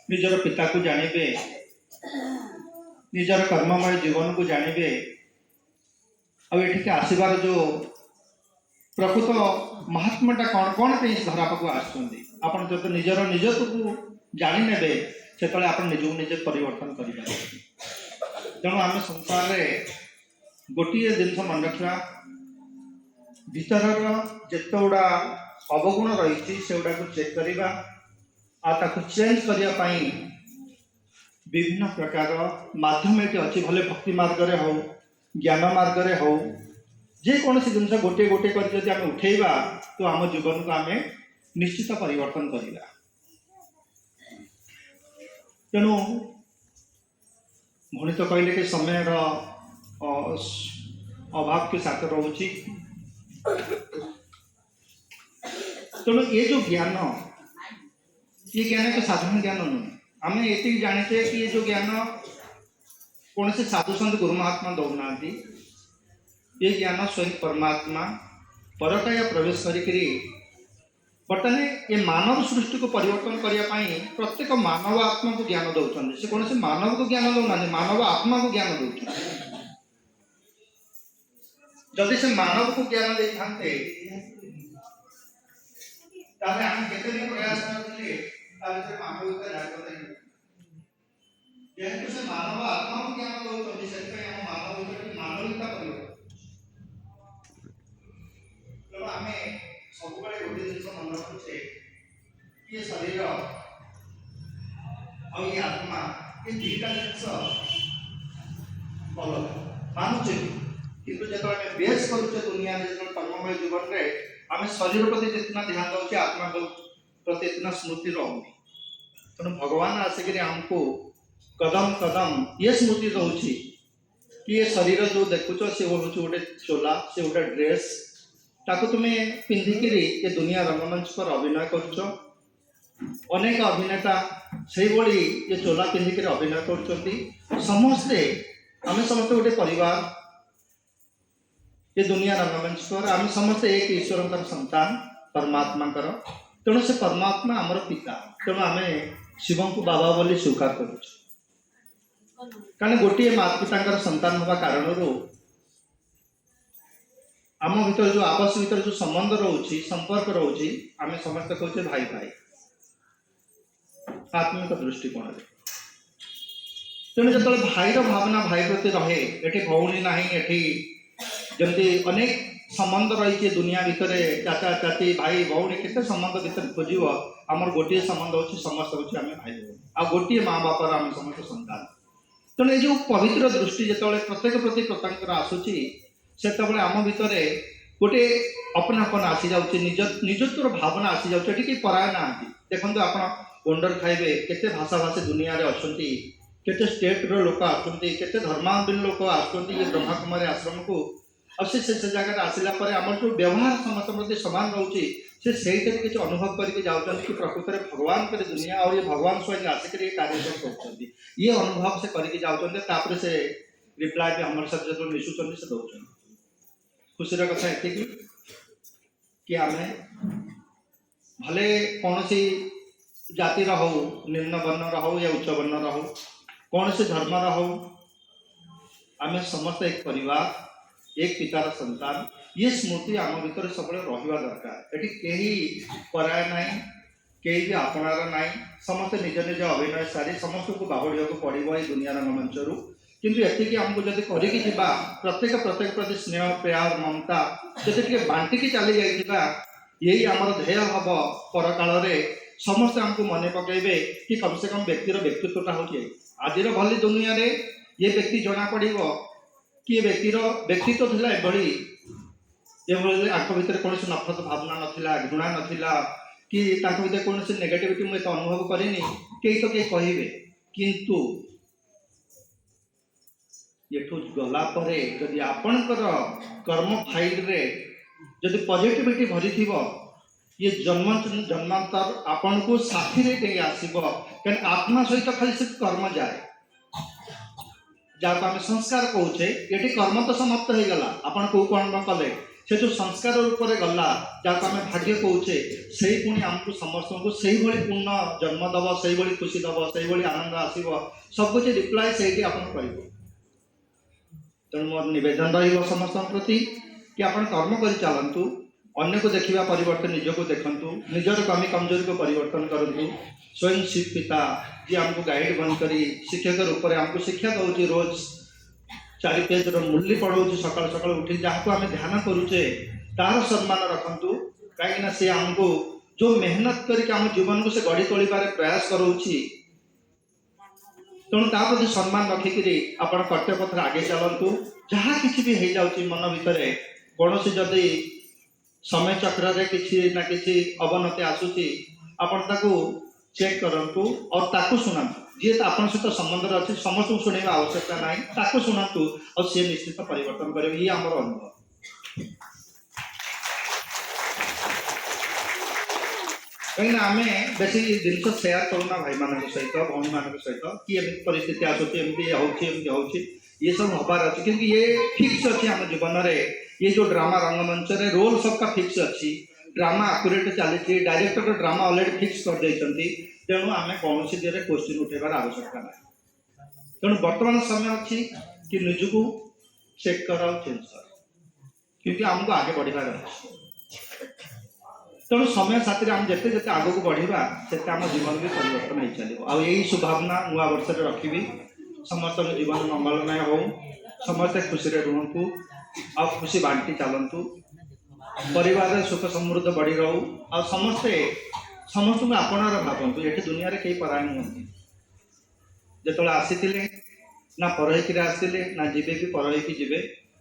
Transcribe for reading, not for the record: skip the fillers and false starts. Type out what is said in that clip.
निजर पिता को जानिबे, निजर कर्ममय जीवन को जानिबे। अब ये आसबार जो प्रकृत महात्माटा कौन कौन पे धरा पाक आपन जो निजर निजत्व को जाने से आप निजक निजे परिवर्तन करें। तेणु आम संसार में गोटे जिनस मन रखा भीतर जिते गुड़ा अवगुण रही से गुड़ा को चेक करवा आताको चेंज करने विभिन्न प्रकार माध्यम ये अच्छी भले भक्ति मार्ग में हो ज्ञान मार्ग में हो जेकोसी जिन गोटे गोटे कर उठेबा तो आम जीवन को आम निश्चित परिवर्तन करवा। तेणु भणी तो कहले कि समय अभाव के साथ रोची। तेणु ये जो ज्ञान ये ज्ञान एक साधारण ज्ञान नुहे। आम ये जाने कि ये जो ज्ञान कौन से साधु संत गुरु महात्मा दौना ये ज्ञान स्वयं परमात्मा परकाया प्रवेश करी बर्तमान ये मानव सृष्टि को परिवर्तन करने प्रत्येक मानव आत्मा को ज्ञान दौरान से कौन से मानव को ज्ञान दौना मानव आत्मा को ज्ञान दौरान। जदि से मानव को ज्ञान दे था आम के प्रयास करें मानविकता जागृत जेहेतु से मानव आत्मा को ज्ञान दौरान से मानविकता तेणु आम सब गोटे जिन मन रखुचे ये शरीर ये आत्मा ये दुईटा जिनस अलग मानुचे किंतु जो बेस करुचे दुनिया जो कर्ममय जीवन में आम शरीर प्रति जितना ध्यान दौचे आत्मा प्रति इतना स्मृति रोनी। तेणु भगवान आसिक आमको कदम कदम ये स्मृति दौची कि ये शरीर जो देखुच से हूँ गोटे चोला से गोटे ड्रेस ताको तुम्हें पिंधिकी ये दुनिया रंगमंच पर अभिनय करुच। अनेक अभिनेता से भली ये चोला पिंधिकी अभिनय कर समस्ते आम समस्ते गोटे परिवार ये दुनिया रंगमंच पर आम समस्ते एक ईश्वर संतान परमात्मा। तेणु से परमात्मा आमर पिता। तेणु आम शिव को बाबा बोली स्वीकार करुच कारण गोटे माता पिता संतान होगा कारण आम भीतर जो आपस भीतर जो संबंध रोचे संपर्क रोचे आम समस्त कहते भाई भाई आत्मिक दृष्टिकोण। तेणु जो भाईर भावना भाई प्रति रहे ये भौणी ना ये जमती अनेक संबंध रही दुनिया भितर चाचा चाची भाई भौणी के संबंध भीतर खोज आमर गोटे संबंध हो समस्त हूँ आम भाई भौणी आ गोटे माँ बापर आम समस्त संतान। तेणु ये जो पवित्र दृष्टि जो प्रत्येक प्रति प्रत्येक आसूची से आम भितर गोटे अपनापन आसी जाऊँच निजत्वर भावना आसी जाऊँच कि पराय ना देखते आप वंडर खाइबे केते भाषा भाषी दुनिया रे अच्छी केते स्टेट रो लोक आसुंती केते धर्मावलंबी लोक आसुंती ये ब्रह्मा कुमारी आश्रम को और से जगह आसला आम जो व्यवहार समस्त प्रति समान रोचे से किसी अनुभव करके जाऊँ कि प्रकृत में भगवान कर दुनिया और ये भगवान स्वयं आसिक ये कार्यक्रम कर ये अनुभव से करके जाऊँ से रिप्लाय भी हमारे साथ जो मिशुच्च से दौरान खुशी कथा ये कि आम भले कौन सी जातिर हो निम्न वर्ण हो या उच्च वर्ण हो कौन से धर्म हो आम समस्त एक परिवार एक पितार संतान ये स्मृति आम भीतर सब रहा दरकार। ये कहीं पराय ना कहीं भी आपणार ना समस्त निज निज अभिनय सारी समस्त को बाहुड़िया को पड़ो ये दुनिया रंगमंचरू किंतु ये आमको जब करके प्रत्येक प्रत्येक प्रति स्नेह प्यार ममता जब बांटिकी चली जाइए यही आमर ध्येय हम पर काल समस्ते आमको मन पकड़े कि कम से कम व्यक्तिर व्यक्तित्वटा हूँ आज भली दुनिया रे ये व्यक्ति जना पड़ कि व्यक्तिर व्यक्तित्व था ये भीतर कौन नफरत भावना नाला घृणा नाला कि भीतर कौन नेगेटिविटी मुझे अनुभव करनी कई तो कई कहे किंतु एठू गलापर जदि आपणकर कर्म फाइल रे जदि पॉजिटिविटी भरी थी ये जन्म जन्मांतर आपण को साथी रे कहीं आसब क्या आत्मा सहित खाली से कर्म जाए जहाँ आम संस्कार कहे ये कर्म तो समाप्त हो गला आपन को कर्म कले से जो संस्कार रूप में गला जहाँ आम भाग्य कौचे से ही पुणी आमको समस्त को सही भली पूर्ण जन्म दब से भली खुशी दब से भली आनंद आसव सब कुछ रिप्लाय से आप कर तेणु मोर नवेदन रमस्त प्रति कि आप कर्म कर चलतु अन्य को देखा परिवर्तन निज को देखु निजर कमी कमजोरी को परिवर्तन करूँ स्वयं शिव पिता जी आमको गाइड बन कर शिक्षक रूप में आमको शिक्षा दौर रोज 4 पेज मूल्य पढ़ाऊँ सकाल सकाल उठी जहाँ को आम ध्यान करुचे तार सम्मान रखु कहीं सी आमको जो मेहनत करके आम जीवन को से गढ़ी तोड़बार प्रयास कराऊँगी तेणु ता प्रति सम्मान रखिकी आप कर्तव्य पथ आगे चलतु जहाँ किसी भी हो जाऊँगी मन भितर कौन जदि समय चक्र रे किसी ना किसी अवनति आसूची आपण चेक करंतु और ताकू शुणातु जी आप सहित संबंध अच्छे समस्त को शुणा आवश्यकता ना ताकू शुणातु और सी निश्चित परिवर्तन करेंगे ये आमर अनुभव कहीं आम बेस जिन सेयार करूना भाई मान सहित भौणी मान सहित कि एम परिस्थिति आसुच्ची हो ये सब हबार अच्छे क्योंकि ये फिक्स अच्छी आम जीवन में ये जो ड्रामा रंगमंच रे रोल सबका फिक्स अच्छी ड्रामा आकुरेट चली डायरेक्टर ड्रामा ऑलरेडी फिक्स कर देते तेणु आम कौन सी दिए क्वेश्चन उठेबार आवश्यकता ना तेणु वर्तमान समय अच्छी कि निजको चेक कर चेंज कर क्योंकि आमको आगे बढ़ार अच्छे तेणु समय साथी आम जिते जिते आग को बढ़ा से आम जीवन भी परिवर्तन हो चलो आ यही शुभावना नुआ वर्ष रखी समस्त जीवन मंगलमय हो समस्ते खुशी रुहतु आ खुशी बांटी चलतु परिवार सुख समृद्ध बढ़ी रहू आ समस्ते समस्त को आपणार भावतु ये दुनिया रे कई पराय नुहति जो आसी ना पर आसते ना जीवे भी पर जी